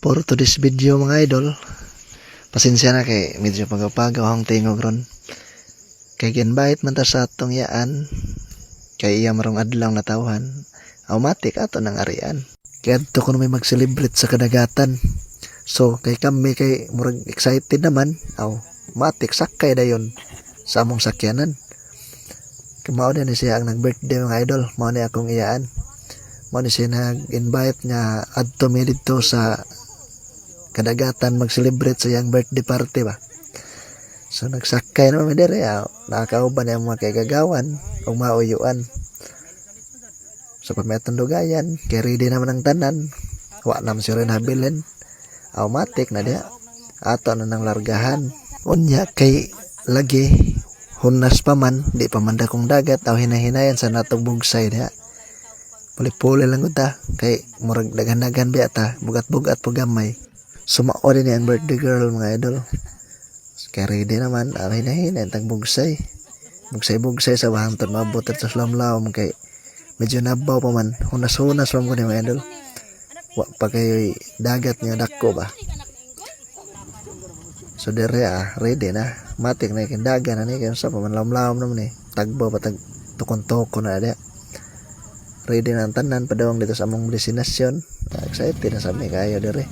For today's video mga idol, pasensya na kay medyo pagapagaw ang tingog ron. Kay ginbait man ta sa atong yaan, kay iya marong adlaw na tawhan, automatic ato nang arian. Kaya ato ko may mag-celebrate sa kadagatan. So, kay kami kay murag excited naman, automatic sakay dayon sa among sakyanan. Kamao din siya ang nag-birthday mga idol, mao ni akong iyaan. Mao ni siya nag-invite nga adto mi dito sa kadagatan mag-celebrate sa iyang birthday party ba. So nagsakay naman mi dere, nakakauban ang mga kagagawan o mauyuan. So pametong dugayan, kay ready naman ang tanan, wa naman siya rin habilin, automatic na diya, ato na nang largahan. Unya kay lagi, hunas pa man, di pa man dakong dagat, aw hinahinayan sa natong bugsay diya. Puli-puli lang ta, kay murag dagan-dagan biya ta, bugat-bugat po gamay. Sumao din ang birthday girl mga idol. Kaya ready naman, hinahin tang bugsay. Bugsay sa wahantod mabot at sa slamlaw kay medyo nabaw pa man. Hunas-hunas pa mo ni mga idol. Wa pa kayo dagat nga dako ba. So dere ready na. Matik na ikin dagan na ni kaya sa pamanlamlaw naman Tagbaw pa tukon-tukon na dia. Ready na ang tanan padawang dito sa among destinasyon. Excited na sa mi kayo dere.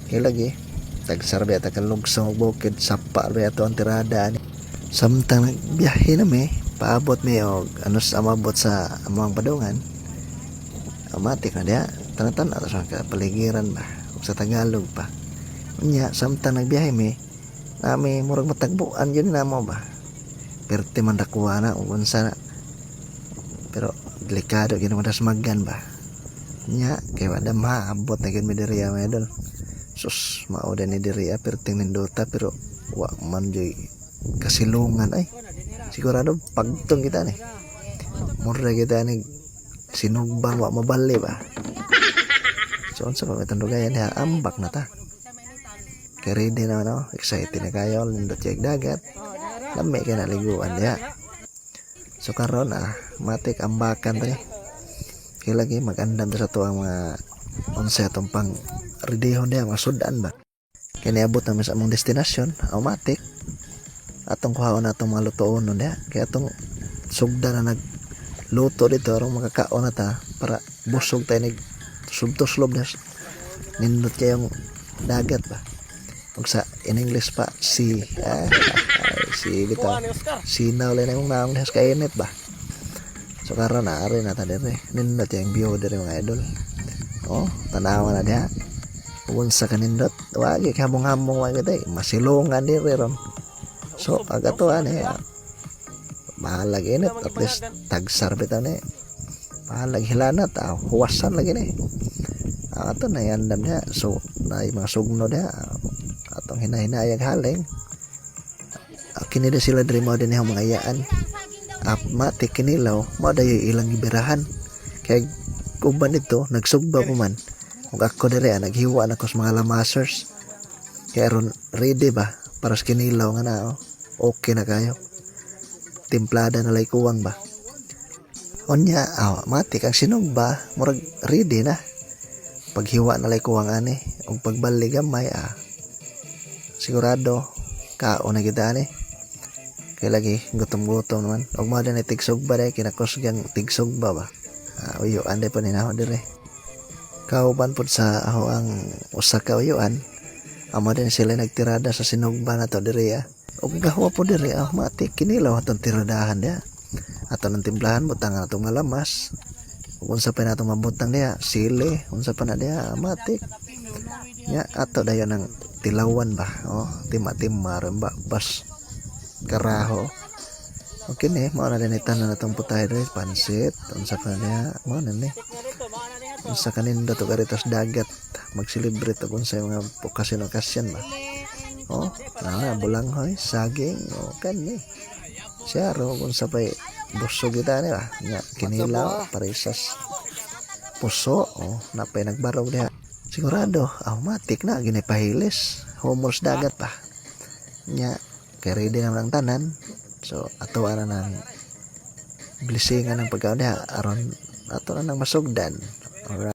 Kaya lagi, tagsarbi at kalugsong bukid, sapa rin ato ang tirada. Samtang nagbiyahe na paabot o sa amabot sa amang padungan, automatic na diya, tanatan ato sa kapaligiran ba, o sa Tagalog pa. Unya, samtang nagbiyahe nami murag matagbuan yun na mo ba. Perte man dakuha na, unsa na. Pero, delikado, ginawa na smagan ba. Unya, kaya wala maabot na gin midiriya mga idol. Sus, mauda ni diri perting nindota pero wa man joy kasilungan ay. Sigurado pagtong kita ni. Mura kita ni sinugbang wa mabali ba. So sa pamitong dugayan ambak na ta. Kaya ready na excited na kayo nindot yung dagat. Lami ka na liguan diya. So karon matik ambakan tani. Kaya lagi magandam sa tuwang mga unsa atong pang redihon diya mga sudan ba. Kaya niabot namin sa among destinasyon, automatic atong kuhaon atong mga lutoon nun diya. Kaya atong sugda na nagluto dito arong makakaon na ta para busog tayo subto-slob na nindot kayong dagat ba. Kung sa in English pa si bitaw sinaw lang yung naong nahas kainit ba. So karon ari na ta dire nindot yung view dire mga idol. Tanawa na diya. Unsa kanindot, wagi habong-habong wagi tay, masilungan dire ron. So agatuan mahalag init at least tagsar bitaw ni. Mahalag hilanat, huwasan lagi ni. Ato na yandam niya. So na mga sugno diya atong hinahinayag haling. Kini da sila dire mo din mga iyaan. Matik kinilaw, mo dayo ilang ibirahan. Kaya uban ito, nagsugba po man. Kung ako dire, naghiwa na ko sa mga lamasers. Kaya ron, ready ba? Para sa kinilaw nga na, okay na kayo. Timplada na lay kuwang ba? Onya, matik ang sinugba, murag ready na. Paghiwa na lay kuwang ani, o pagbaligamay, sigurado, kao na kita ani. Kaya lagi, gutom-gutom naman. Huwag mo din tigsugba dahil kinakusgang tigsugba ba? Uyuan de po ninaho dire. Kauban po sa ako ang usa ka uyuan. Amo din sila nagtirada sa sinugba na to dire Og gawa po dire matik kinilaw atong tiradahan dia. Ato ng timplahan butang atong malamas. Ug unsa pa natong mabutang dia sili, unsa pa na dia matik. Nya ato dayon ng tilawan ba. Tima-timar ba bas karaho. Okay mao na din itanan natong putay dre pansit unsa pa niya mao na ni unsa kanin dato garitas dagat mag-celebrate og unsa mga okasyon ba bulanghoy saging kani siya ro unsa pa busog kita ni ba nya kinilaw parisas puso napay nagbarog diha sigurado automatic na ginipahilis humors dagat pa nya kay ready naman ang tanan. So ato na ng blessingan ng pagkaon diha aron ato na nang masugdan. Alright.